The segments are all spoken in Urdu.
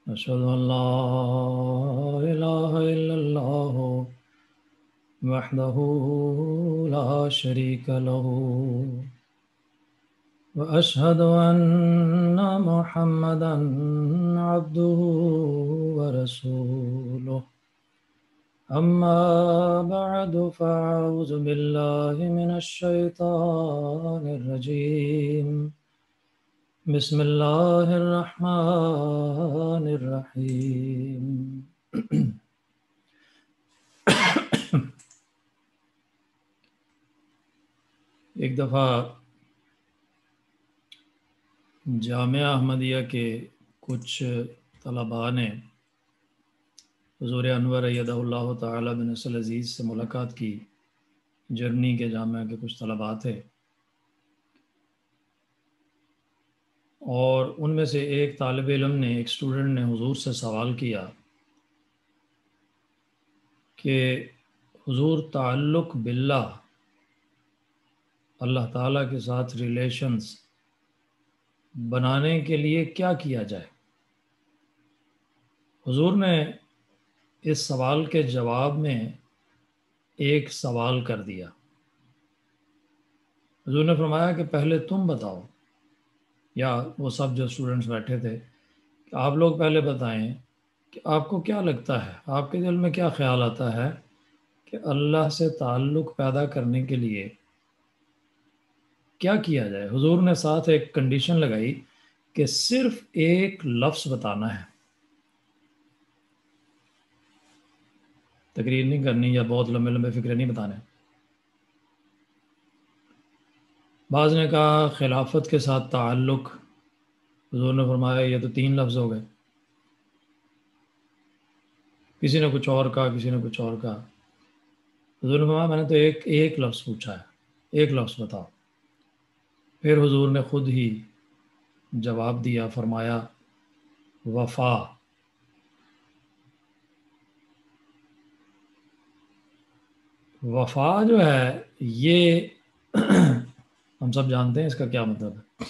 أشهد أن لا إله إلا الله وحده لا شريك له وأشهد أن محمدا عبده ورسوله أما بعد فأعوذ بالله من الشيطان الرجيم بسم الله الرحمن الرحيم ایک دفعہ جامعہ احمدیہ کے کچھ طلباء نے حضور انور ایدہ اللہ تعالی بن نصر عزیز سے ملاقات کی۔ جرمنی کے جامعہ کے کچھ طلباء تھے اور ان میں سے ایک طالب علم نے، ایک اسٹوڈنٹ نے حضور سے سوال کیا کہ حضور تعلق باللہ، اللہ تعالیٰ کے ساتھ ریلیشنز بنانے کے لیے کیا کیا جائے؟ حضور نے اس سوال کے جواب میں ایک سوال کر دیا۔ حضور نے فرمایا کہ پہلے تم بتاؤ، یا وہ سب جو اسٹوڈنٹس بیٹھے تھے، کہ آپ لوگ پہلے بتائیں کہ آپ کو کیا لگتا ہے، آپ کے دل میں کیا خیال آتا ہے کہ اللہ سے تعلق پیدا کرنے کے لیے کیا کیا جائے؟ حضور نے ساتھ ایک کنڈیشن لگائی کہ صرف ایک لفظ بتانا ہے، تقریر نہیں کرنی یا بہت لمبے لمبے فکرے نہیں بتانے۔ بعض نے کہا خلافت کے ساتھ تعلق، حضور نے فرمایا یہ تو 3 لفظ ہو گئے۔ کسی نے کچھ اور کہا، کسی نے کچھ اور کہا۔ حضور نے فرمایا میں نے تو ایک لفظ پوچھا ہے، ایک لفظ بتاؤ۔ پھر حضور نے خود ہی جواب دیا، فرمایا وفا۔ وفا جو ہے یہ ہم سب جانتے ہیں اس کا کیا مطلب ہے۔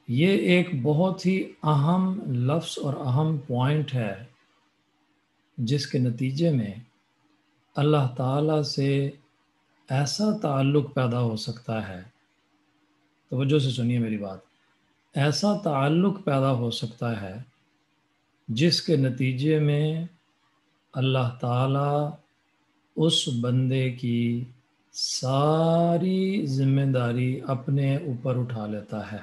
یہ ایک بہت ہی اہم لفظ اور اہم پوائنٹ ہے جس کے نتیجے میں اللہ تعالیٰ سے ایسا تعلق پیدا ہو سکتا ہے، توجہ سے سنیے میری بات، ایسا تعلق پیدا ہو سکتا ہے جس کے نتیجے میں اللہ تعالیٰ اس بندے کی ساری ذمہ داری اپنے اوپر اٹھا لیتا ہے،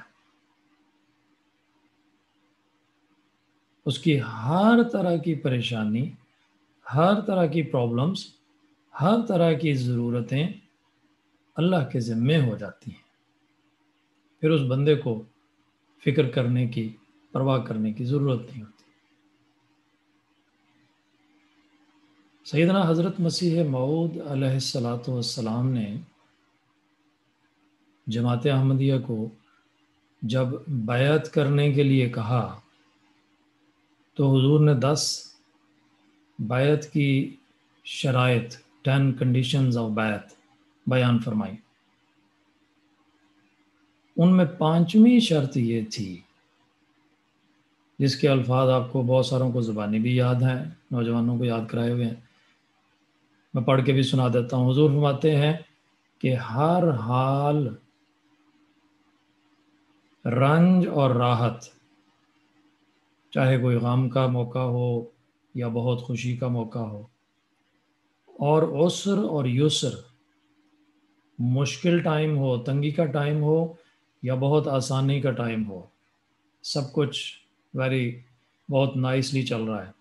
اس کی ہر طرح کی پریشانی، ہر طرح کی پرابلمز، ہر طرح کی ضرورتیں اللہ کے ذمے ہو جاتی ہیں۔ پھر اس بندے کو فکر کرنے کی، پرواہ کرنے کی ضرورت نہیں ہوتی۔ سیدنا حضرت مسیح موعود علیہ السلام نے جماعت احمدیہ کو جب بیعت کرنے کے لیے کہا تو حضور نے 10 بیعت کی شرائط، 10 کنڈیشنز آف بیعت بیان فرمائی۔ ان میں 5ویں شرط یہ تھی، جس کے الفاظ آپ کو بہت ساروں کو زبانی بھی یاد ہیں، نوجوانوں کو یاد کرائے ہوئے ہیں، میں پڑھ کے بھی سنا دیتا ہوں۔ حضور فرماتے ہیں کہ ہر حال، رنج اور راحت، چاہے کوئی غم کا موقع ہو یا بہت خوشی کا موقع ہو، اور عسر اور یسر، مشکل ٹائم ہو، تنگی کا ٹائم ہو یا بہت آسانی کا ٹائم ہو، سب کچھ بہت نائسلی چل رہا ہے۔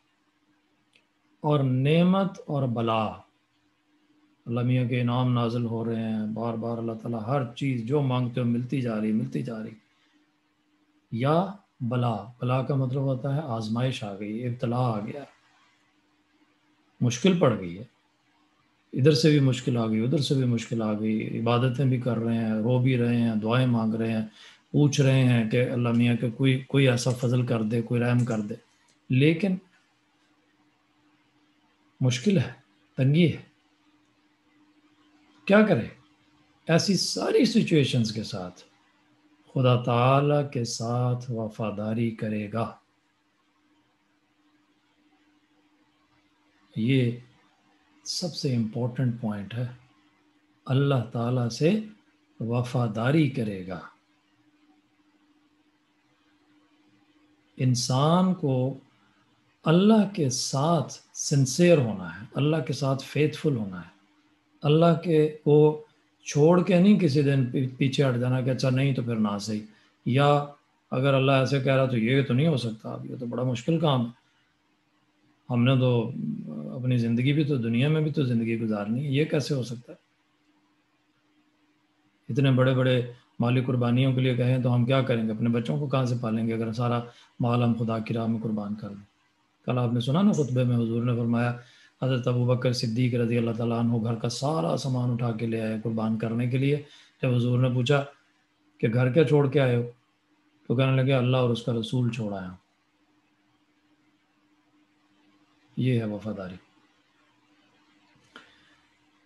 اور نعمت اور بلا، اللہ میاں کے انعام نازل ہو رہے ہیں، بار بار اللہ تعالیٰ ہر چیز جو مانگتے ہو ملتی جا رہی، یا بلا کا مطلب ہوتا ہے آزمائش آ گئی، ابتلا آ گیا، مشکل پڑ گئی ہے، ادھر سے بھی مشکل آ گئی، ادھر سے بھی مشکل آ گئی، عبادتیں بھی کر رہے ہیں، رو بھی رہے ہیں، دعائیں مانگ رہے ہیں، پوچھ رہے ہیں کہ اللہ میاں کہ کوئی ایسا فضل کر دے، کوئی رحم کر دے، لیکن مشکل ہے، تنگی ہے، کیا کرے؟ ایسی ساری سچویشنز کے ساتھ خدا تعالی کے ساتھ وفاداری کرے گا۔ یہ سب سے امپورٹنٹ پوائنٹ ہے، اللہ تعالیٰ سے وفاداری کرے گا۔ انسان کو اللہ کے ساتھ سنسیئر ہونا ہے، اللہ کے ساتھ فیتھفل ہونا ہے، اللہ کے کو چھوڑ کے نہیں کسی دن پیچھے ہٹ جانا کہ اچھا نہیں تو پھر نہ صحیح، یا اگر اللہ ایسے کہہ رہا تو یہ تو نہیں ہو سکتا، اب یہ تو بڑا مشکل کام ہے، ہم نے تو اپنی زندگی بھی تو دنیا میں بھی تو زندگی گزارنی ہے، یہ کیسے ہو سکتا ہے؟ اتنے بڑے بڑے مالی قربانیوں کے لیے کہیں تو ہم کیا کریں گے؟ اپنے بچوں کو کہاں سے پالیں گے اگر سارا مال ہم خدا کی راہ میں قربان کر دیں؟ کل آپ نے سنا نا خطبے میں حضور نے فرمایا حضرت ابوبکر صدیق رضی اللہ تعالیٰ عنہ گھر کا سارا سامان اٹھا کے لے آئے قربان کرنے کے لیے۔ جب حضور نے پوچھا کہ گھر کیا چھوڑ کے آئے ہو، تو کہنے لگے اللہ اور اس کا رسول چھوڑ آیا ہوں۔ یہ ہے وفاداری۔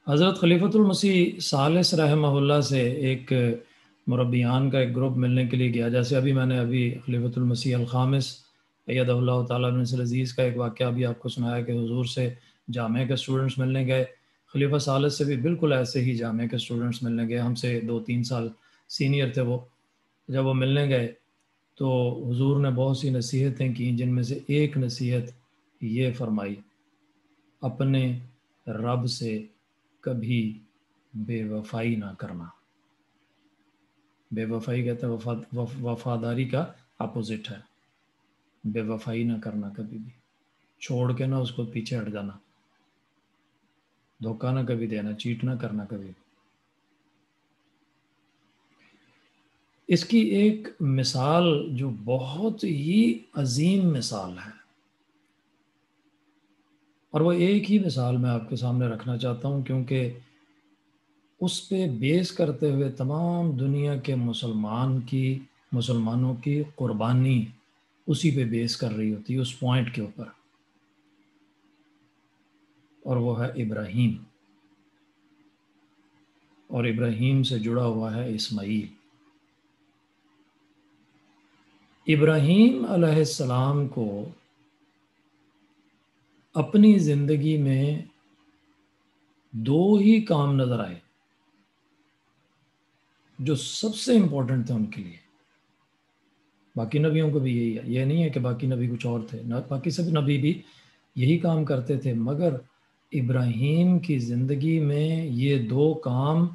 حضرت خلیفۃ المسیح ثالث رحمہ اللہ سے ایک مربیان کا ایک گروپ ملنے کے لیے گیا، جیسے ابھی میں نے خلیفۃ المسیح الخامس ایدہ اللہ تعالیٰ عنہ عزیز کا ایک واقعہ بھی آپ کو سنایا کہ حضور سے جامعہ کے اسٹوڈنٹس ملنے گئے، خلیفہ ثالث سے بھی بالکل ایسے ہی جامعہ کے اسٹوڈنٹس ملنے گئے، ہم سے 2-3 سال سینئر تھے وہ۔ جب وہ ملنے گئے تو حضور نے بہت سی نصیحتیں کیں، جن میں سے ایک نصیحت یہ فرمائی، اپنے رب سے کبھی بے وفائی نہ کرنا۔ بے وفائی کہتے ہیں وفاداری کا اپوزٹ ہے، بے وفائی نہ کرنا، کبھی بھی چھوڑ کے نہ اس کو پیچھے ہٹ جانا، دھوکہ نہ کبھی دینا، چیٹ نہ کرنا کبھی بھی۔ اس کی ایک مثال جو بہت ہی عظیم مثال ہے، اور وہ ایک ہی مثال میں آپ کے سامنے رکھنا چاہتا ہوں، کیونکہ اس پہ بیس کرتے ہوئے تمام دنیا کے مسلمانوں کی قربانی اسی پہ بیس کر رہی ہوتی ہے، اس پوائنٹ کے اوپر، اور وہ ہے ابراہیم، اور ابراہیم سے جڑا ہوا ہے اسماعیل۔ ابراہیم علیہ السلام کو اپنی زندگی میں 2 ہی کام نظر آئے جو سب سے امپورٹنٹ تھے ان کے لیے۔ باقی نبیوں کو بھی یہی ہے، یہ نہیں ہے کہ باقی نبی کچھ اور تھے، باقی سب نبی بھی یہی کام کرتے تھے، مگر ابراہیم کی زندگی میں یہ 2 کام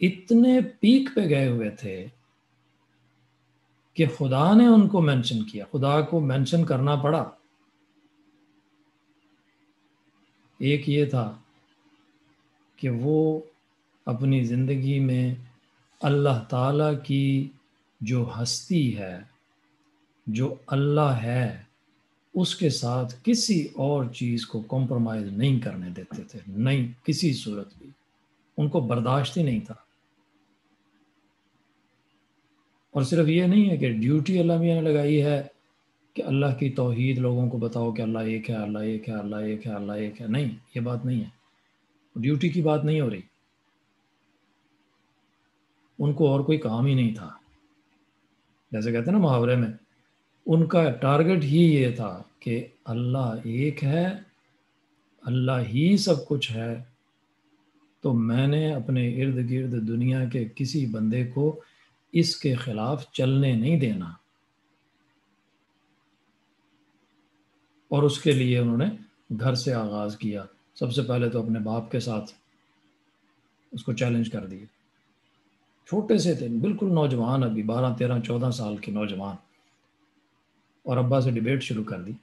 اتنے پیک پہ گئے ہوئے تھے کہ خدا نے ان کو مینشن کیا، خدا کو مینشن کرنا پڑا۔ ایک یہ تھا کہ وہ اپنی زندگی میں اللہ تعالیٰ کی جو ہستی ہے، جو اللہ ہے، اس کے ساتھ کسی اور چیز کو کمپرومائز نہیں کرنے دیتے تھے، نہیں کسی صورت بھی، ان کو برداشت ہی نہیں تھا۔ اور صرف یہ نہیں ہے کہ ڈیوٹی اللہ میاں نے لگائی ہے کہ اللہ کی توحید لوگوں کو بتاؤ کہ اللہ ایک ہے، اللہ ایک ہے، اللہ ایک ہے، اللہ ایک ہے، نہیں، یہ بات نہیں ہے، ڈیوٹی کی بات نہیں ہو رہی، ان کو اور کوئی کام ہی نہیں تھا۔ جیسے کہتے ہیں نا محاورے میں، ان کا ٹارگٹ ہی یہ تھا کہ اللہ ایک ہے، اللہ ہی سب کچھ ہے، تو میں نے اپنے ارد گرد دنیا کے کسی بندے کو اس کے خلاف چلنے نہیں دینا۔ اور اس کے لیے انہوں نے گھر سے آغاز کیا، سب سے پہلے تو اپنے باپ کے ساتھ اس کو چیلنج کر دیا، چھوٹے سے تھے بالکل نوجوان، ابھی 12 13 14 سال کے نوجوان، اور ابا سے ڈیبیٹ شروع کر دی،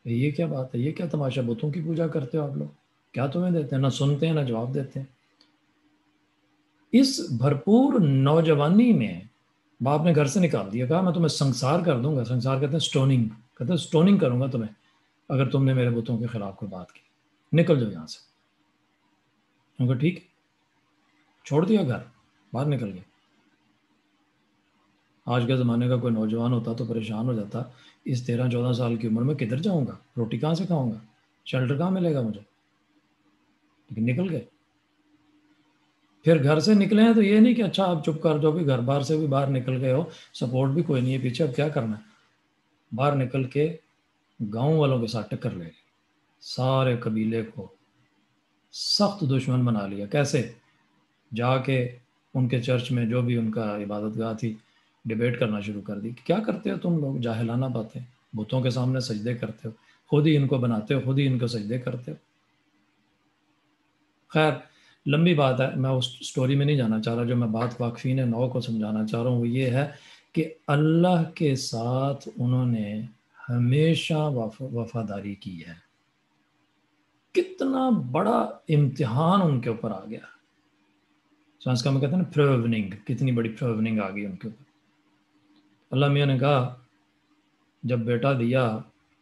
یہ کیا بات ہے، یہ کیا تماشا، بتوں کی پوجا کرتے ہو آپ لوگ، کیا تمہیں دیتے ہیں، نہ سنتے ہیں نہ جواب دیتے ہیں۔ اس بھرپور نوجوانی میں باپ نے گھر سے نکال دیا، کہا میں تمہیں سنسار کر دوں گا، سنسار کہتے ہیں سٹوننگ، کہتے ہیں سٹوننگ کروں گا تمہیں اگر تم نے میرے بتوں کے خلاف کوئی بات کی، نکل جاؤ یہاں سے۔ کہا ٹھیک، چھوڑ دیا گھر، باہر نکل گئے۔ آج کے زمانے کا کوئی نوجوان ہوتا تو پریشان ہو جاتا، اس 13 14 سال کی عمر میں کدھر جاؤں گا، روٹی کہاں سے کھاؤں گا، شیلٹر کہاں ملے گا مجھے، لیکن نکل گئے۔ پھر گھر سے نکلے ہیں تو یہ نہیں کہ اچھا آپ چپ کر جو بھی گھر بار سے بھی باہر نکل گئے ہو، سپورٹ بھی کوئی نہیں ہے پیچھے، اب کیا کرنا ہے؟ باہر نکل کے گاؤں والوں کے ساتھ ٹکر لے لی، سارے قبیلے کو سخت دشمن بنا لیا۔ کیسے؟ جا کے ان کے چرچ میں جو بھی ان کا عبادت گاہ تھی ڈیبیٹ کرنا شروع کر دی کہ کیا کرتے ہو تم لوگ، جاہلانہ باتیں، بتوں کے سامنے سجدے کرتے ہو، خود ہی ان کو بناتے ہو، خود ہی ان کو سجدے کرتے ہو۔ خیر لمبی بات ہے، میں اس سٹوری میں نہیں جانا چاہ رہا، جو میں بات واقفین نو کو سمجھانا چاہ رہا ہوں وہ یہ ہے کہ اللہ کے ساتھ انہوں نے ہمیشہ وفاداری کی ہے۔ کتنا بڑا امتحان ان کے اوپر آ گیا، سائنس کا میں کہتے ہیں نا پرووننگ، کتنی بڑی پرووننگ آ گئی ان کے اوپر۔ اللہ میاں نے کہا جب بیٹا دیا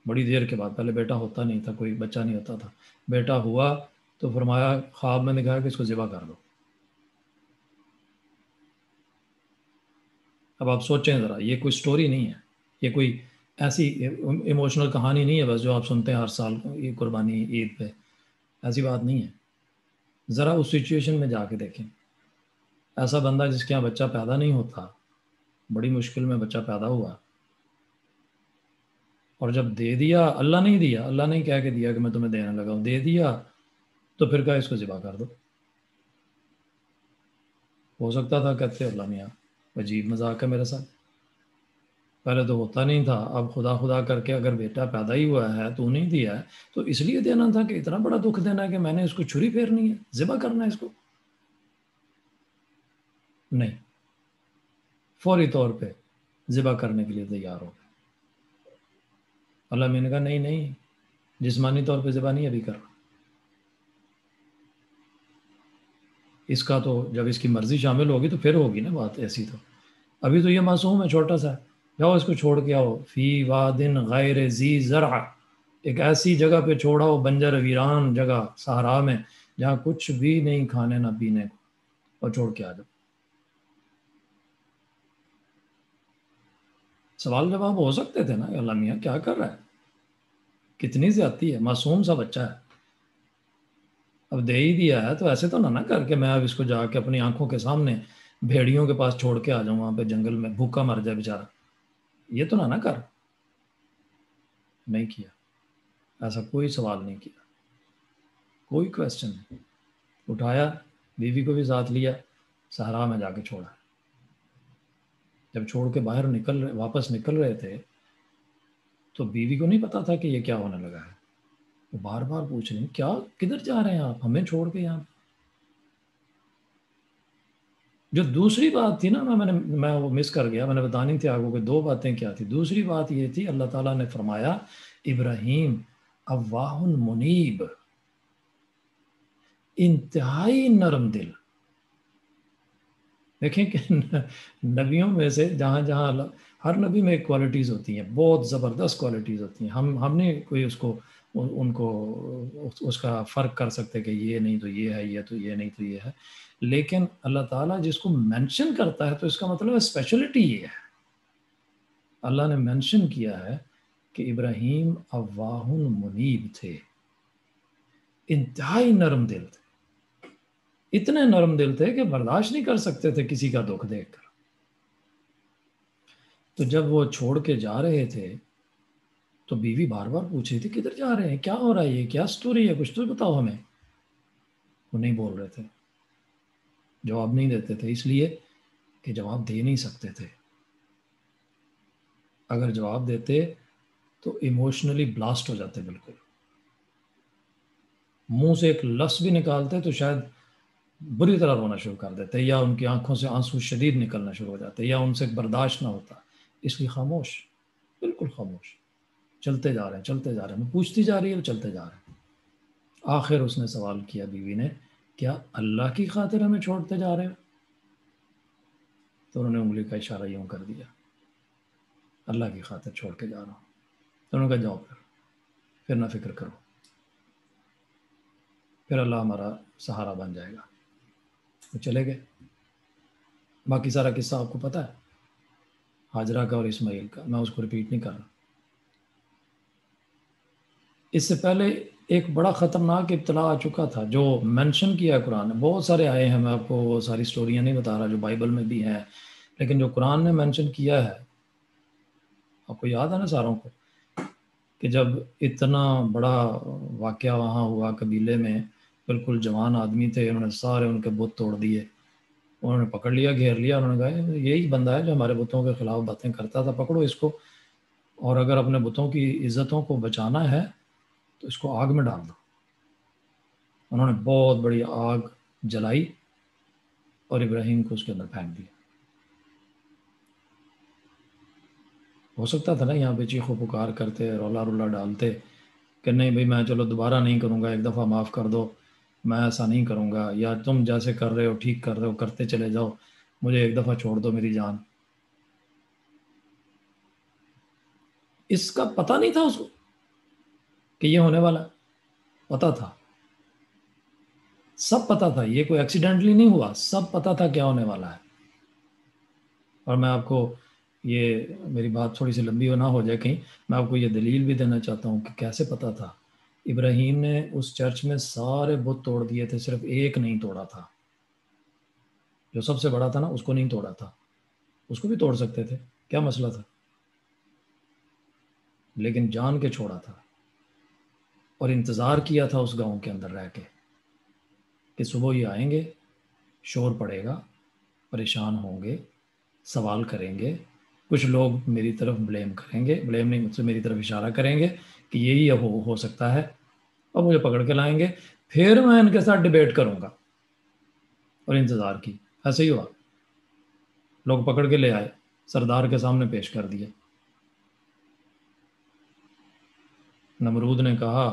بڑی دیر کے بعد، پہلے بیٹا ہوتا نہیں تھا، کوئی بچہ نہیں ہوتا تھا، بیٹا ہوا تو فرمایا خواب میں نے کہا کہ اس کو ذبح کر دو۔ اب آپ سوچیں ذرا، یہ کوئی سٹوری نہیں ہے، یہ کوئی ایسی ایموشنل کہانی نہیں ہے بس جو آپ سنتے ہیں ہر سال یہ قربانی عید پہ، ایسی بات نہیں ہے۔ ذرا اس سچویشن میں جا کے دیکھیں، ایسا بندہ جس کے یہاں بچہ پیدا نہیں ہوتا، بڑی مشکل میں بچہ پیدا ہوا، اور جب دے دیا، اللہ نہیں دیا، اللہ نہیں کہہ کے دیا کہ میں تمہیں دینے لگا ہوں، دے دیا تو پھر کہا اس کو ذبح کر دو۔ ہو سکتا تھا کہتے اللہ میاں عجیب مذاق ہے میرے ساتھ، پہلے تو ہوتا نہیں تھا، اب خدا خدا کر کے اگر بیٹا پیدا ہی ہوا ہے تو نہیں دیا ہے تو اس لیے دینا تھا کہ اتنا بڑا دکھ دینا ہے کہ میں نے اس کو چھری پھیرنی ہے، ذبح کرنا ہے اس کو؟ نہیں، فوری طور پہ ذبح کرنے کے لیے تیار ہو گئے۔ اللہ میں نے کہا نہیں نہیں، جسمانی طور پہ ذبح نہیں ابھی کر رہا، اس کا تو جب اس کی مرضی شامل ہوگی تو پھر ہوگی نا بات ایسی، تو ابھی تو یہ معصوم ہے چھوٹا سا ہے، جاؤ اس کو چھوڑ کے آؤ، فی وادن غیر ذی زرع، ایک ایسی جگہ پہ چھوڑا ہو، بنجر ویران جگہ صحرا میں جہاں کچھ بھی نہیں کھانے نہ پینے کو، اور چھوڑ کے آ جاؤ۔ سوال جواب ہو سکتے تھے نا، اللہ میاں کیا کر رہا ہے، کتنی زیادتی ہے، معصوم سا بچہ ہے، اب دے ہی دیا ہے تو ایسے تو نہ کر کے میں اب اس کو جا کے اپنی آنکھوں کے سامنے بھیڑیوں کے پاس چھوڑ کے آ جاؤں، وہاں پہ جنگل میں بھوکا مر جائے بیچارہ، یہ تو نہ کر۔ نہیں کیا، ایسا کوئی سوال نہیں کیا، کوئی کویسچن نہیں، اٹھایا، بیوی کو بھی ساتھ لیا، صحرا میں جا کے چھوڑا۔ جب چھوڑ کے باہر واپس نکل رہے تھے تو بیوی کو نہیں پتا تھا کہ یہ کیا ہونے لگا ہے، وہ بار بار پوچھ رہی ہیں کیا، کدھر جا رہے ہیں آپ ہمیں چھوڑ کے یہاں؟ جو دوسری بات تھی نا، میں وہ مس کر گیا، میں نے بتانی تھی آپ کو کہ دو باتیں کیا تھی۔ دوسری بات یہ تھی اللہ تعالیٰ نے فرمایا ابراہیم اواہ منیب، انتہائی نرم دل۔ دیکھیں کہ نبیوں میں سے جہاں جہاں ہر نبی میں کوالٹیز ہوتی ہیں، بہت زبردست کوالٹیز ہوتی ہیں، ہم نہیں کوئی اس کو ان کو اس کا فرق کر سکتے کہ یہ نہیں تو یہ ہے، یہ تو یہ نہیں تو یہ ہے، لیکن اللہ تعالیٰ جس کو مینشن کرتا ہے تو اس کا مطلب ہے اسپیشلٹی یہ ہے۔ اللہ نے مینشن کیا ہے کہ ابراہیم اواہ منیب تھے، انتہائی نرم دل تھے، اتنے نرم دل تھے کہ برداشت نہیں کر سکتے تھے کسی کا دکھ دیکھ کر۔ تو جب وہ چھوڑ کے جا رہے تھے تو بیوی بار بار پوچھ رہی تھی کدھر جا رہے ہیں، کیا ہو رہا ہے، یہ کیا سٹوری ہے، کچھ تو بتاؤ ہمیں۔ وہ نہیں بول رہے تھے، جواب نہیں دیتے تھے، اس لیے کہ جواب دے نہیں سکتے تھے، اگر جواب دیتے تو ایموشنلی بلاسٹ ہو جاتے، بالکل منہ سے ایک لفظ بھی نکالتے تو شاید بری طرح رونا شروع کر دیتے، یا ان کی آنکھوں سے آنسو شدید نکلنا شروع ہو جاتے، یا ان سے برداشت نہ ہوتا، اس لیے خاموش، بالکل خاموش، چلتے جا رہے ہیں چلتے جا رہے ہیں، میں پوچھتی جا رہی ہے وہ چلتے جا رہے ہیں۔ آخر اس نے سوال کیا بیوی نے، کیا اللہ کی خاطر ہمیں چھوڑتے جا رہے ہیں؟ تو انہوں نے انگلی کا اشارہ یوں کر دیا، اللہ کی خاطر چھوڑ کے جا رہا ہوں۔ تو انہوں نے کہا جاؤ پھر نہ فکر کرو، پھر اللہ ہمارا سہارا بن جائے گا۔ وہ چلے گئے۔ باقی سارا قصہ آپ کو پتہ ہے، ہاجرہ کا اور اسماعیل کا، میں اس کو ریپیٹ نہیں کر رہا۔ اس سے پہلے ایک بڑا خطرناک ابتلا آ چکا تھا جو مینشن کیا ہے قرآن نے. بہت سارے آئے ہیں، میں آپ کو وہ ساری سٹوریاں نہیں بتا رہا جو بائبل میں بھی ہیں، لیکن جو قرآن نے مینشن کیا ہے آپ کو یاد ہے نا ساروں کو، کہ جب اتنا بڑا واقعہ وہاں ہوا قبیلے میں، بالکل جوان آدمی تھے، انہوں نے سارے ان کے بت توڑ دیے، انہوں نے پکڑ لیا، گھیر لیا، انہوں نے کہا یہی بندہ ہے جو ہمارے بتوں کے خلاف باتیں کرتا تھا، پکڑو اس کو، اور اگر اپنے بتوں کی عزتوں کو بچانا ہے تو اس کو آگ میں ڈال دو. انہوں نے بہت بڑی آگ جلائی اور ابراہیم کو اس کے اندر پھینک دیا. ہو سکتا تھا نا یہاں پہ چیخو پکار کرتے، رولا رولا ڈالتے کہ نہیں بھائی میں چلو دوبارہ نہیں کروں گا، ایک دفعہ معاف کر دو، میں ایسا نہیں کروں گا، یا تم جیسے کر رہے ہو ٹھیک کر رہے ہو، کرتے چلے جاؤ، مجھے ایک دفعہ چھوڑ دو میری جان. اس کا پتہ نہیں تھا اس کو کہ یہ ہونے والا ہے. پتہ تھا، سب پتہ تھا، یہ کوئی ایکسیڈنٹلی نہیں ہوا، سب پتہ تھا کیا ہونے والا ہے. اور میں آپ کو یہ میری بات تھوڑی سی لمبی نہ ہو جائے کہیں، میں آپ کو یہ دلیل بھی دینا چاہتا ہوں کہ کیسے پتہ تھا. ابراہیم نے اس چرچ میں سارے بت توڑ دیے تھے، صرف ایک نہیں توڑا تھا، جو سب سے بڑا تھا نا اس کو نہیں توڑا تھا. اس کو بھی توڑ سکتے تھے، کیا مسئلہ تھا، لیکن جان کے چھوڑا تھا. اور انتظار کیا تھا اس گاؤں کے اندر رہ کے کہ صبح یہ آئیں گے، شور پڑے گا، پریشان ہوں گے، سوال کریں گے، کچھ لوگ میری طرف بلیم کریں گے، بلیم نہیں، مجھ سے میری طرف اشارہ کریں گے کہ یہی ہو سکتا ہے، اور مجھے پکڑ کے لائیں گے، پھر میں ان کے ساتھ ڈیبیٹ کروں گا. اور انتظار کی، ایسے ہی ہوا. لوگ پکڑ کے لے آئے، سردار کے سامنے پیش کر دیے. نمرود نے کہا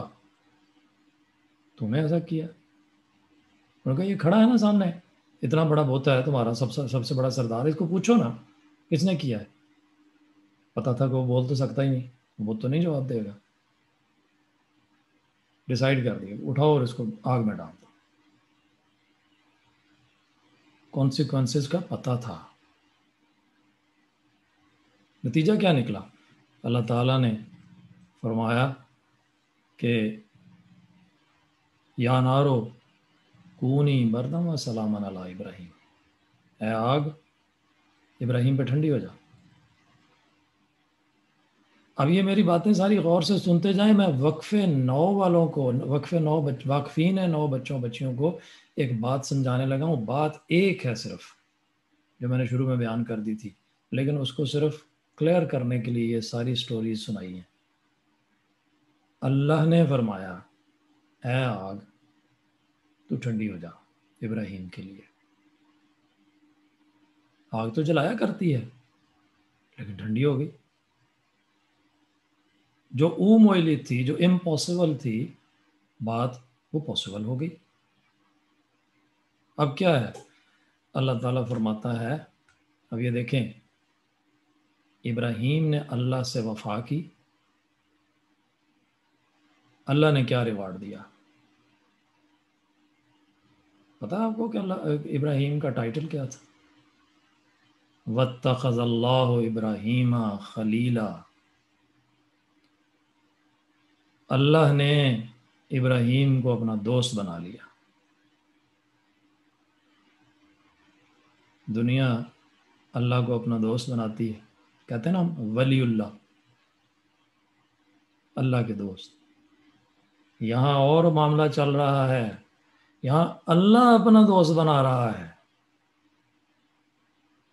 تم نے ایسا کیا؟ انہوں نے کہا یہ کھڑا ہے نا سامنے، اتنا بڑا بوتا ہے تمہارا، سب سے بڑا سردار، اس کو پوچھو نا کس نے کیا ہے. پتا تھا کہ وہ بول تو سکتا ہی نہیں، وہ تو نہیں جواب دے گا. ڈیسائیڈ کر دیا اٹھاؤ اور اس کو آگ میں ڈال دو. کانسیکوینسز کا پتہ تھا. نتیجہ کیا نکلا؟ اللہ تعالیٰ نے فرمایا کہ یا نارو کونی بردم و سلامن علی ابراہیم، اے آگ ابراہیم پہ ٹھنڈی ہو جا. اب یہ میری باتیں ساری غور سے سنتے جائیں، میں وقف 9 والوں کو، واقفین 9 بچوں بچیوں کو ایک بات سمجھانے لگا ہوں. بات ایک ہے صرف جو میں نے شروع میں بیان کر دی تھی، لیکن اس کو صرف کلیئر کرنے کے لیے یہ ساری سٹوریز سنائی ہیں. اللہ نے فرمایا اے آگ تو ٹھنڈی ہو جا ابراہیم کے لیے. آگ تو جلایا کرتی ہے لیکن ٹھنڈی ہو گئی. جو موئلی تھی، جو امپاسبل تھی بات، وہ پاسبل ہو گئی. اب کیا ہے؟ اللہ تعالیٰ فرماتا ہے، اب یہ دیکھیں، ابراہیم نے اللہ سے وفا کی، اللہ نے کیا ریوارڈ دیا پتا ہے آپ کو کہ اللہ ابراہیم کا ٹائٹل کیا تھا؟ وَاتَّخَذَ اللَّهُ إِبْرَاهِيمَ خَلِيلًا. اللہ نے ابراہیم کو اپنا دوست بنا لیا. دنیا اللہ کو اپنا دوست بناتی ہے، کہتے ہیں نا ہم ولی اللہ، اللہ کے دوست. یہاں اور معاملہ چل رہا ہے، یہاں اللہ اپنا دوست بنا رہا ہے.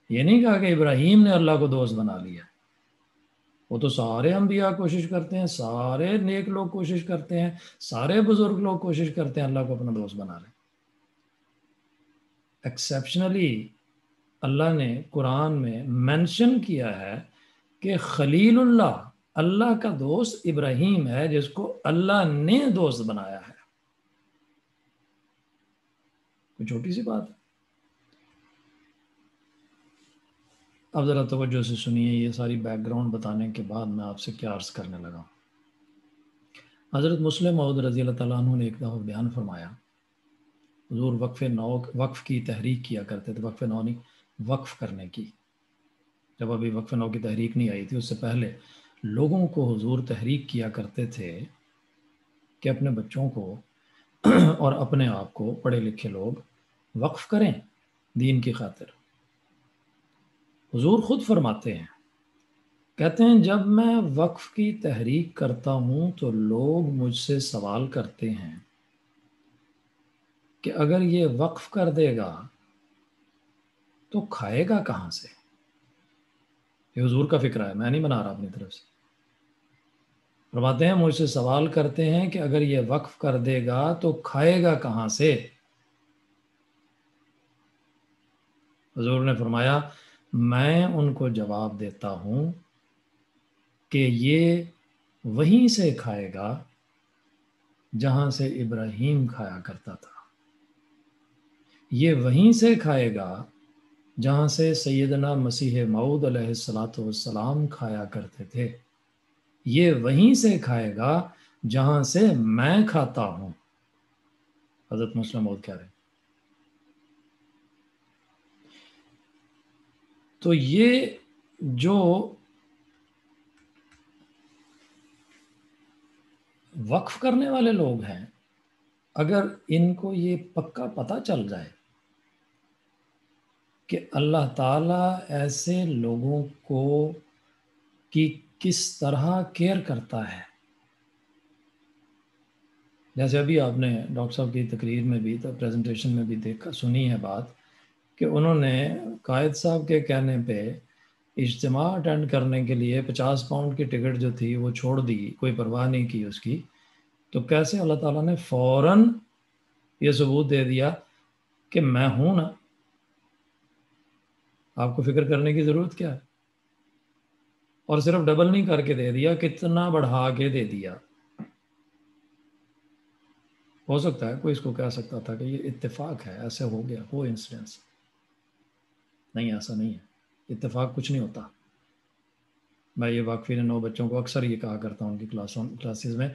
یہ نہیں کہا کہ ابراہیم نے اللہ کو دوست بنا لیا. وہ تو سارے انبیاء کوشش کرتے ہیں، سارے نیک لوگ کوشش کرتے ہیں، سارے بزرگ لوگ کوشش کرتے ہیں اللہ کو اپنا دوست بنا لیں. ایکسیپشنلی اللہ نے قرآن میں مینشن کیا ہے کہ خلیل اللہ، اللہ کا دوست ابراہیم ہے جس کو اللہ نے دوست بنایا ہے. کوئی چھوٹی سی بات ہے. اب ذرا توجہ سے سنیے، یہ ساری بیک گراؤنڈ بتانے کے بعد میں آپ سے کیا عرض کرنے لگا. حضرت مسلم موعود رضی اللہ تعالیٰ عنہ نے ایک دفعہ بیان فرمایا، حضور وقف کی تحریک کیا کرتے تھے، وقف 9 نہیں، وقف کرنے کی. جب ابھی وقف 9 کی تحریک نہیں آئی تھی، اس سے پہلے لوگوں کو حضور تحریک کیا کرتے تھے کہ اپنے بچوں کو اور اپنے آپ کو پڑھے لکھے لوگ وقف کریں دین کی خاطر۔ حضور خود فرماتے ہیں، کہتے ہیں جب میں وقف کی تحریک کرتا ہوں تو لوگ مجھ سے سوال کرتے ہیں کہ اگر یہ وقف کر دے گا تو کھائے گا کہاں سے؟ یہ حضور کا فکرہ ہے، میں نہیں بنا رہا اپنی طرف سے۔ فرماتے ہیں مجھ سے سوال کرتے ہیں کہ اگر یہ وقف کر دے گا تو کھائے گا کہاں سے؟ حضور نے فرمایا میں ان کو جواب دیتا ہوں کہ یہ وہیں سے کھائے گا جہاں سے ابراہیم کھایا کرتا تھا، یہ وہیں سے کھائے گا جہاں سے سیدنا مسیح موعود علیہ السلام کھایا کرتے تھے، یہ وہیں سے کھائے گا جہاں سے میں کھاتا ہوں۔ حضرت مسلم موعود کہہ رہے ہیں۔ تو یہ جو وقف کرنے والے لوگ ہیں، اگر ان کو یہ پکا پتہ چل جائے کہ اللہ تعالیٰ ایسے لوگوں کو کی کس طرح کیئر کرتا ہے، جیسے ابھی آپ نے ڈاکٹر صاحب کی تقریر میں بھی پریزنٹیشن میں بھی دیکھا سنی ہے بات کہ انہوں نے قائد صاحب کے کہنے پہ اجتماع اٹینڈ کرنے کے لیے 50 پاؤنڈ کی ٹکٹ جو تھی وہ چھوڑ دی، کوئی پرواہ نہیں کی اس کی، تو کیسے اللہ تعالیٰ نے فوراً یہ ثبوت دے دیا کہ میں ہوں نا، آپ کو فکر کرنے کی ضرورت کیا ہے؟ اور صرف ڈبل نہیں کر کے دے دیا، کتنا بڑھا کے دے دیا۔ ہو سکتا ہے کوئی اس کو کہہ سکتا تھا کہ یہ اتفاق ہے، ایسے ہو گیا، کوئی انسیڈنس نہیں، ایسا نہیں ہے، اتفاق کچھ نہیں ہوتا۔ میں یہ واقفین 9 بچوں کو اکثر یہ کہا کرتا ہوں ان کی کلاسز میں،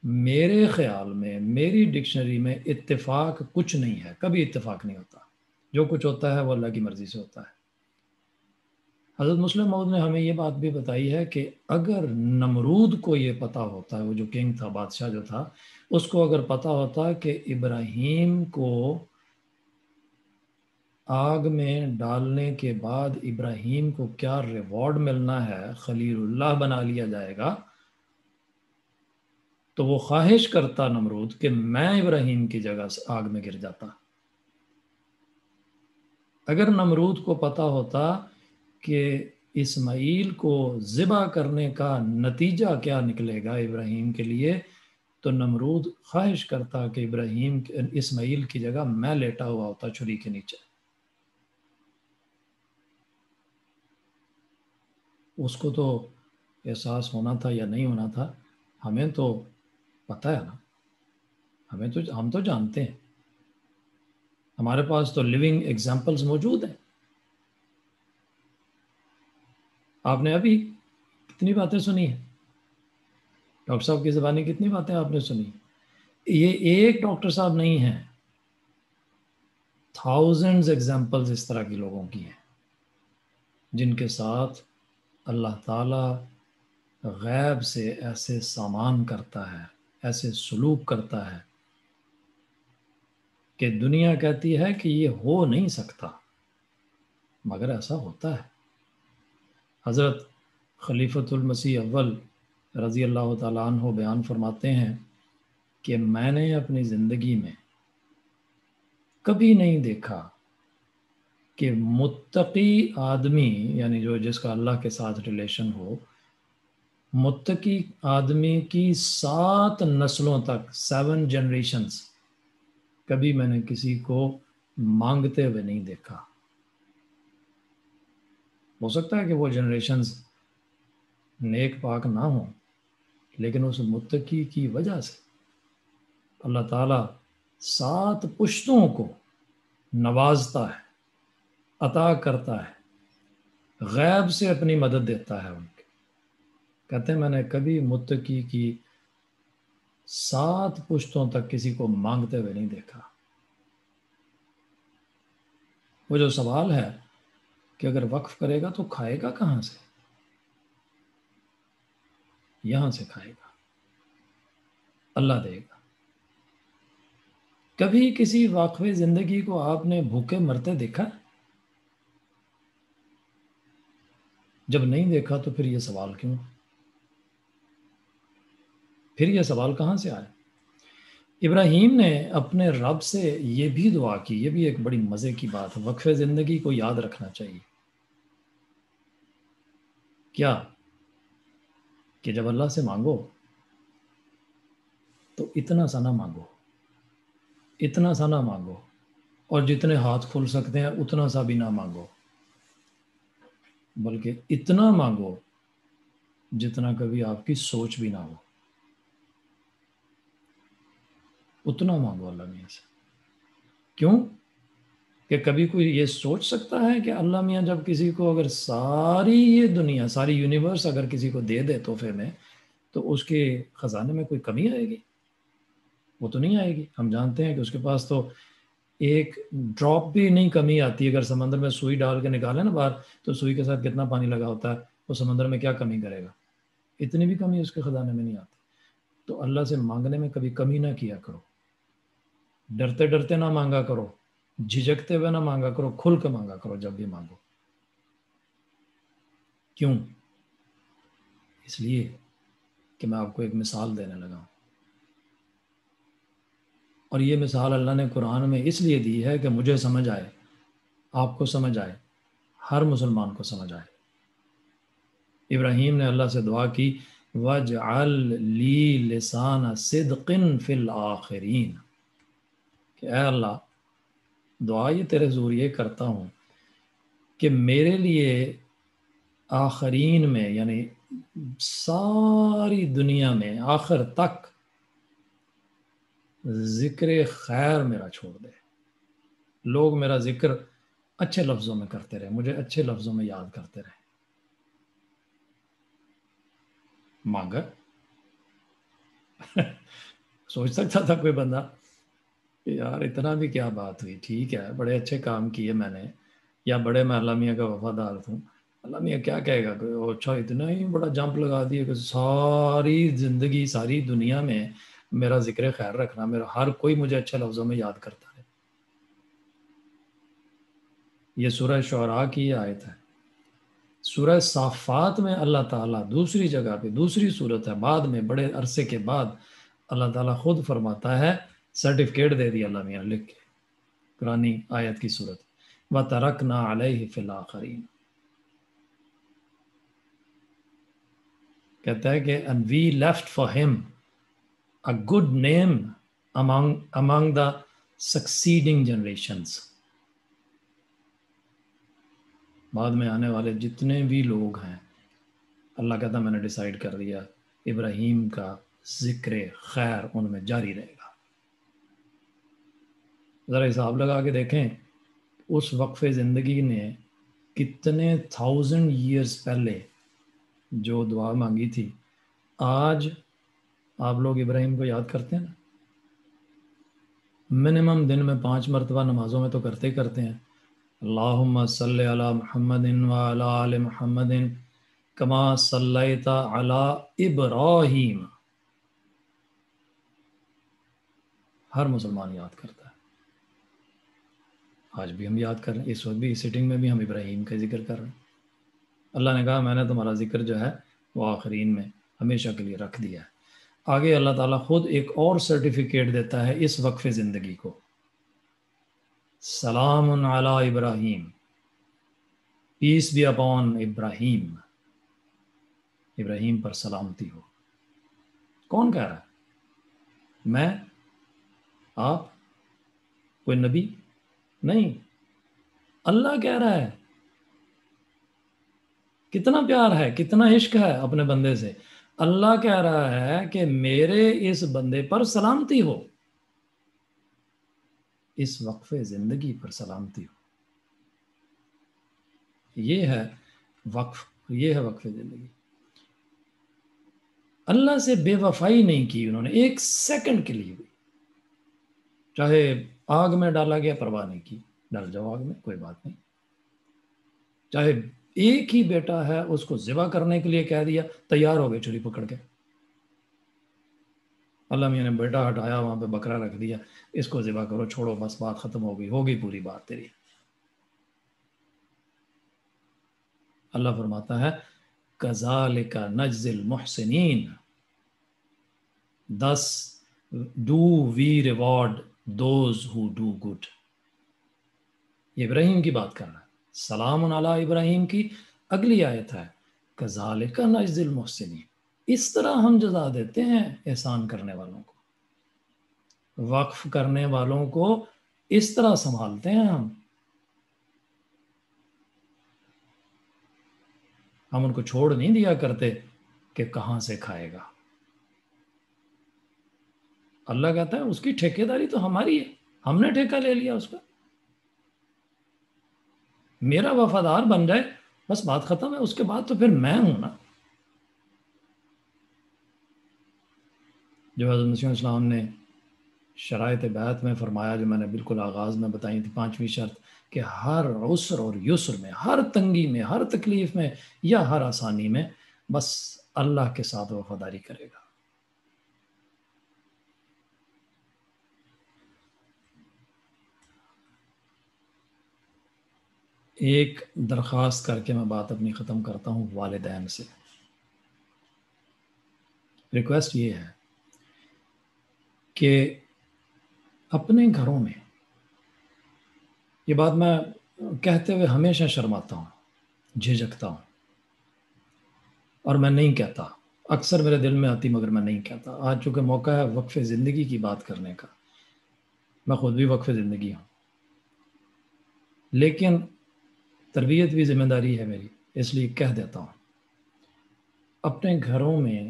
میرے خیال میں میری ڈکشنری میں اتفاق کچھ نہیں ہے، کبھی اتفاق نہیں ہوتا، جو کچھ ہوتا ہے وہ اللہ کی مرضی سے ہوتا ہے۔ حضرت مسلم موعود نے ہمیں یہ بات بھی بتائی ہے کہ اگر نمرود کو یہ پتا ہوتا ہے، وہ جو کنگ تھا، بادشاہ جو تھا، اس کو اگر پتا ہوتا کہ ابراہیم کو آگ میں ڈالنے کے بعد ابراہیم کو کیا ریوارڈ ملنا ہے، خلیل اللہ بنا لیا جائے گا، تو وہ خواہش کرتا نمرود کہ میں ابراہیم کی جگہ سے آگ میں گر جاتا۔ اگر نمرود کو پتا ہوتا کہ اسماعیل کو ذبح کرنے کا نتیجہ کیا نکلے گا ابراہیم کے لیے، تو نمرود خواہش کرتا کہ اسماعیل کی جگہ میں لیٹا ہوا ہوتا چھری کے نیچے۔ اس کو تو احساس ہونا تھا یا نہیں ہونا تھا، ہمیں تو پتہ ہے نا، ہم تو جانتے ہیں، ہمارے پاس تو لیونگ ایگزامپلز موجود ہیں۔ آپ نے ابھی کتنی باتیں سنی ہیں، ڈاکٹر صاحب کی زبانی کتنی باتیں آپ نے سنی، یہ ایک ڈاکٹر صاحب نہیں ہیں، تھاؤزنڈز ایگزامپلز اس طرح کی لوگوں کی ہیں جن کے ساتھ اللہ تعالیٰ غیب سے ایسے سامان کرتا ہے، ایسے سلوک کرتا ہے کہ دنیا کہتی ہے کہ یہ ہو نہیں سکتا، مگر ایسا ہوتا ہے۔ حضرت خلیفۃ المسیح اول رضی اللہ تعالیٰ عنہ بیان فرماتے ہیں کہ میں نے اپنی زندگی میں کبھی نہیں دیکھا کہ متقی آدمی، یعنی جس کا اللہ کے ساتھ ریلیشن ہو، متقی آدمی کی 7 نسلوں تک، 7 جنریشنز، کبھی میں نے کسی کو مانگتے ہوئے نہیں دیکھا۔ ہو سکتا ہے کہ وہ جنریشنز نیک پاک نہ ہوں، لیکن اس متقی کی وجہ سے اللہ تعالیٰ 7 پشتوں کو نوازتا ہے، عطا کرتا ہے، غیب سے اپنی مدد دیتا ہے ان کے۔ کہتے ہیں میں نے کبھی متقی کی 7 پشتوں تک کسی کو مانگتے ہوئے نہیں دیکھا۔ وہ جو سوال ہے کہ اگر وقف کرے گا تو کھائے گا کہاں سے، یہاں سے کھائے گا۔ اللہ دے گا۔ کبھی کسی واقعی زندگی کو آپ نے بھوکے مرتے دیکھا؟ جب نہیں دیکھا تو پھر یہ سوال کیوں؟ پھر یہ سوال کہاں سے آیا؟ ابراہیم نے اپنے رب سے یہ بھی دعا کی، یہ بھی ایک بڑی مزے کی بات ہے، وقف زندگی کو یاد رکھنا چاہیے۔ کیا کہ جب اللہ سے مانگو تو اتنا سا نہ مانگو، اتنا سا نہ مانگو، اور جتنے ہاتھ کھل سکتے ہیں اتنا سا بھی نہ مانگو، بلکہ اتنا مانگو جتنا کبھی آپ کی سوچ بھی نہ ہو، اتنا مانگو اللہ میاں سے۔ کیوں کہ کبھی کوئی یہ سوچ سکتا ہے کہ اللہ میاں جب کسی کو اگر ساری یہ دنیا، ساری یونیورس اگر کسی کو دے دے تحفے میں، تو اس کے خزانے میں کوئی کمی آئے گی؟ وہ تو نہیں آئے گی۔ ہم جانتے ہیں کہ اس کے پاس تو ایک ڈراپ بھی نہیں کمی آتی۔ اگر سمندر میں سوئی ڈال کے نکالے نا باہر، تو سوئی کے ساتھ کتنا پانی لگا ہوتا ہے، وہ سمندر میں کیا کمی کرے گا؟ اتنی بھی کمی اس کے خزانے میں نہیں آتی۔ تو اللہ سے مانگنے میں کبھی کمی نہ کیا کرو، ڈرتے ڈرتے نہ مانگا کرو، جھجکتے ہوئے نہ مانگا کرو، کھل کے مانگا کرو جب بھی مانگو۔ کیوں؟ اس لیے کہ میں آپ کو ایک مثال دینے لگا ہوں، اور یہ مثال اللہ نے قرآن میں اس لیے دی ہے کہ مجھے سمجھ آئے، آپ کو سمجھ آئے، ہر مسلمان کو سمجھ آئے۔ ابراہیم نے اللہ سے دعا کی، وَاجْعَلْ لِي لِسَانَ صِدْقٍ فِي الْآخِرِينَ، کہ اے اللہ، دعا یہ تیرے ذریعے کرتا ہوں کہ میرے لیے آخرین میں، یعنی ساری دنیا میں آخر تک ذکر خیر میرا چھوڑ دے، لوگ میرا ذکر اچھے لفظوں میں کرتے رہے، مجھے اچھے لفظوں میں یاد کرتے رہے۔ مانگا سوچ سکتا تھا کوئی بندہ کہ یار اتنا بھی کیا بات ہوئی، ٹھیک ہے بڑے اچھے کام کیے میں نے، یا بڑے میں اللہ میاں کا وفادار ہوں، اللہ میاں کیا کہے گا کہ اچھا اتنا ہی بڑا جمپ لگا دیا کہ ساری زندگی، ساری دنیا میں میرا ذکر خیر رکھنا، میرا ہر کوئی مجھے اچھے لفظوں میں یاد کرتا ہے۔ یہ سورہ شعراء کی آیت ہے۔ سورہ صافات میں اللہ تعالیٰ دوسری جگہ پہ، دوسری صورت ہے، بعد میں بڑے عرصے کے بعد اللہ تعالیٰ خود فرماتا ہے، سرٹیفکیٹ دے دیا اللہ میاں لکھ کے قرآنی آیت کی صورت، وَتَرَكْنَا عَلَيْهِ فِي الْآخِرِينَ، کہتا ہے کہ and we left for him a good name among the succeeding generations، بعد میں آنے والے جتنے بھی لوگ ہیں، اللہ کہتا میں نے ڈیسائیڈ کر دیا ابراہیم کا ذکر خیر ان میں جاری رہے گا۔ ذرا حساب لگا کے دیکھیں اس وقف زندگی نے کتنے 1000 ایئرز پہلے جو دعا مانگی تھی، آج آپ لوگ ابراہیم کو یاد کرتے ہیں نا؟ منیمم دن میں 5 مرتبہ نمازوں میں تو کرتے ہی کرتے ہیں، اللہم صلی علی محمد وعلی آل محمد کما صلیت علی ابراہیم، ہر مسلمان یاد کرتا ہے۔ آج بھی ہم یاد کر رہے ہیں، اس وقت بھی سیٹنگ میں بھی ہم ابراہیم کا ذکر کر رہے ہیں۔ اللہ نے کہا میں نے تمہارا ذکر جو ہے وہ آخرین میں ہمیشہ کے لیے رکھ دیا ہے۔ آگے اللہ تعالیٰ خود ایک اور سرٹیفکیٹ دیتا ہے اس وقف زندگی کو، سلام علی ابراہیم، پیس بی اپون ابراہیم، ابراہیم پر سلامتی ہو۔ کون کہہ رہا ہے؟ میں؟ آپ؟ کوئی نبی؟ نہیں، اللہ کہہ رہا ہے۔ کتنا پیار ہے، کتنا عشق ہے اپنے بندے سے۔ اللہ کہہ رہا ہے کہ میرے اس بندے پر سلامتی ہو، اس وقف زندگی پر سلامتی ہو۔ یہ ہے وقف زندگی۔ اللہ سے بے وفائی نہیں کی انہوں نے ایک سیکنڈ کے لیے بھی، چاہے آگ میں ڈالا گیا پرواہ نہیں کی، ڈال جاؤ آگ میں کوئی بات نہیں، چاہے ایک ہی بیٹا ہے اس کو ذبح کرنے کے لیے کہہ دیا، تیار ہو گئے چھری پکڑ کے۔ اللہ میاں نے بیٹا ہٹایا، وہاں پہ بکرا رکھ دیا، اس کو ذبح کرو، چھوڑو، بس بات ختم ہوگی پوری بات تیری۔ اللہ فرماتا ہے کذالک نجزی المحسنین، thus do we reward those who do good۔ یہ ابراہیم کی بات کر رہا ہے، سلام علی ابراہیم کی اگلی آیت ہے کذالک نجزی المحسنین، اس طرح ہم جزا دیتے ہیں احسان کرنے والوں کو، وقف کرنے والوں کو اس طرح سنبھالتے ہیں ہم ان کو چھوڑ نہیں دیا کرتے کہ کہاں سے کھائے گا۔ اللہ کہتا ہے اس کی ٹھیکیداری تو ہماری ہے، ہم نے ٹھیکہ لے لیا اس کا، میرا وفادار بن جائے بس بات ختم ہے، اس کے بعد تو پھر میں ہوں نا۔ جو حضرت مسیح السلام نے شرائط بیعت میں فرمایا، جو میں نے بالکل آغاز میں بتائی تھی، 5ویں شرط، کہ ہر عسر اور یسر میں، ہر تنگی میں، ہر تکلیف میں یا ہر آسانی میں بس اللہ کے ساتھ وفاداری کرے گا۔ ایک درخواست کر کے میں بات اپنی ختم کرتا ہوں والدین سے۔ ریکویسٹ یہ ہے کہ اپنے گھروں میں، یہ بات میں کہتے ہوئے ہمیشہ شرماتا ہوں، جھجکتا ہوں، اور میں نہیں کہتا، اکثر میرے دل میں آتی مگر میں نہیں کہتا۔ آج چونکہ موقع ہے وقف زندگی کی بات کرنے کا، میں خود بھی وقف زندگی ہوں، لیکن تربیت بھی ذمہ داری ہے میری، اس لیے کہہ دیتا ہوں، اپنے گھروں میں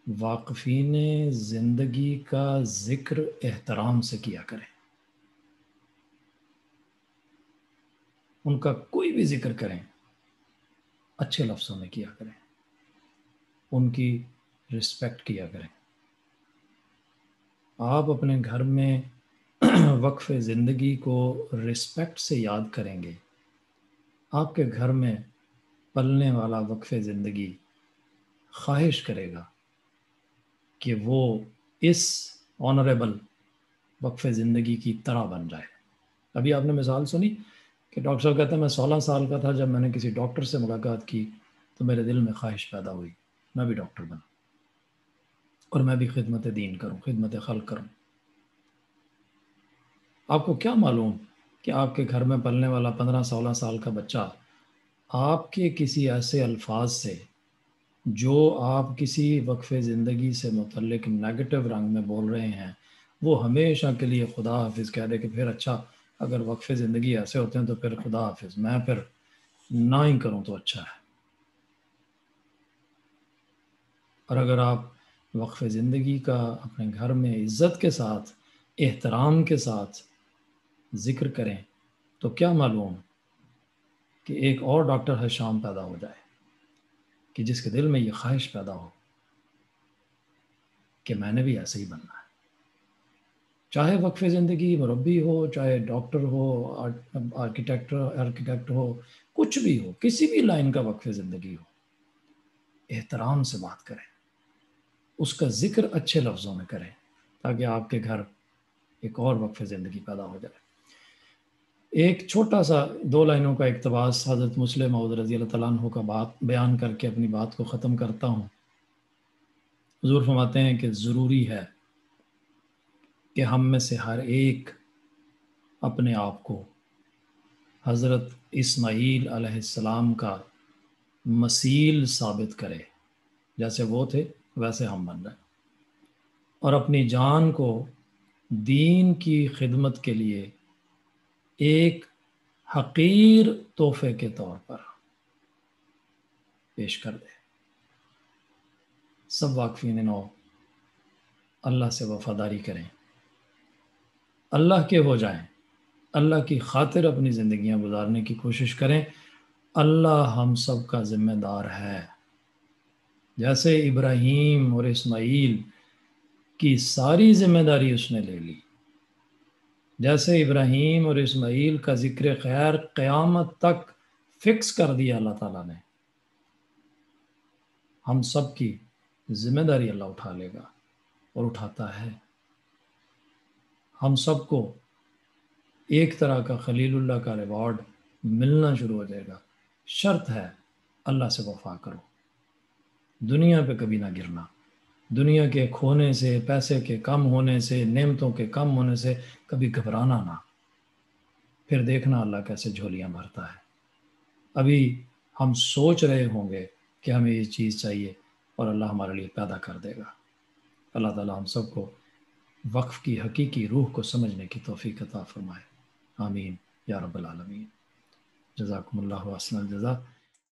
واقفین زندگی کا ذکر احترام سے کیا کریں، ان کا کوئی بھی ذکر کریں اچھے لفظوں میں کیا کریں، ان کی رسپیکٹ کیا کریں۔ آپ اپنے گھر میں وقف زندگی کو رسپیکٹ سے یاد کریں گے، آپ کے گھر میں پلنے والا وقف زندگی خواہش کرے گا کہ وہ اس آنریبل وقف زندگی کی طرح بن جائے۔ ابھی آپ نے مثال سنی کہ ڈاکٹر صاحب کہتے ہیں میں 16 سال کا تھا جب میں نے کسی ڈاکٹر سے ملاقات کی تو میرے دل میں خواہش پیدا ہوئی میں بھی ڈاکٹر بنوں اور میں بھی خدمت دین کروں، خدمت خلق کروں۔ آپ کو کیا معلوم کہ آپ کے گھر میں پلنے والا 15-16 سال کا بچہ آپ کے کسی ایسے الفاظ سے جو آپ کسی وقف زندگی سے متعلق نیگیٹو رنگ میں بول رہے ہیں، وہ ہمیشہ کے لیے خدا حافظ کہہ دے کہ پھر اچھا اگر وقف زندگی ایسے ہوتے ہیں تو پھر خدا حافظ، میں پھر نہ ہی کروں تو اچھا ہے۔ اور اگر آپ وقف زندگی کا اپنے گھر میں عزت کے ساتھ، احترام کے ساتھ ذکر کریں تو کیا معلوم کہ ایک اور ڈاکٹر حشام پیدا ہو جائے کہ جس کے دل میں یہ خواہش پیدا ہو کہ میں نے بھی ایسے ہی بننا ہے، چاہے وقف زندگی مربی ہو، چاہے ڈاکٹر ہو، آرکیٹیکٹ ہو، کچھ بھی ہو، کسی بھی لائن کا وقف زندگی ہو، احترام سے بات کریں، اس کا ذکر اچھے لفظوں میں کریں تاکہ آپ کے گھر ایک اور وقف زندگی پیدا ہو جائے۔ ایک چھوٹا سا 2 لائنوں کا اقتباس حضرت مسلم موعود رضی اللہ تعالیٰ عنہ کا بات بیان کر کے اپنی بات کو ختم کرتا ہوں۔ حضور فرماتے ہیں کہ ضروری ہے کہ ہم میں سے ہر ایک اپنے آپ کو حضرت اسماعیل علیہ السلام کا مثیل ثابت کرے، جیسے وہ تھے ویسے ہم بن جائیں، اور اپنی جان کو دین کی خدمت کے لیے ایک حقیر تحفے کے طور پر پیش کر دے۔ سب واقفین نو اللہ سے وفاداری کریں، اللہ کے ہو جائیں، اللہ کی خاطر اپنی زندگیاں گزارنے کی کوشش کریں۔ اللہ ہم سب کا ذمہ دار ہے، جیسے ابراہیم اور اسماعیل کی ساری ذمہ داری اس نے لے لی، جیسے ابراہیم اور اسماعیل کا ذکر خیر قیامت تک فکس کر دیا اللہ تعالیٰ نے، ہم سب کی ذمہ داری اللہ اٹھا لے گا، اور اٹھاتا ہے۔ ہم سب کو ایک طرح کا خلیل اللہ کا ریوارڈ ملنا شروع ہو جائے گا۔ شرط ہے اللہ سے وفا کرو، دنیا پہ کبھی نہ گرنا، دنیا کے کھونے سے، پیسے کے کم ہونے سے، نعمتوں کے کم ہونے سے کبھی گھبرانا نہ، پھر دیکھنا اللہ کیسے جھولیاں بھرتا ہے۔ ابھی ہم سوچ رہے ہوں گے کہ ہمیں یہ چیز چاہیے اور اللہ ہمارے لیے پیدا کر دے گا۔ اللہ تعالی ہم سب کو وقف کی حقیقی روح کو سمجھنے کی توفیق عطا فرمائے، آمین یا رب العالمین۔ جزاکم اللہ احسن الجزا۔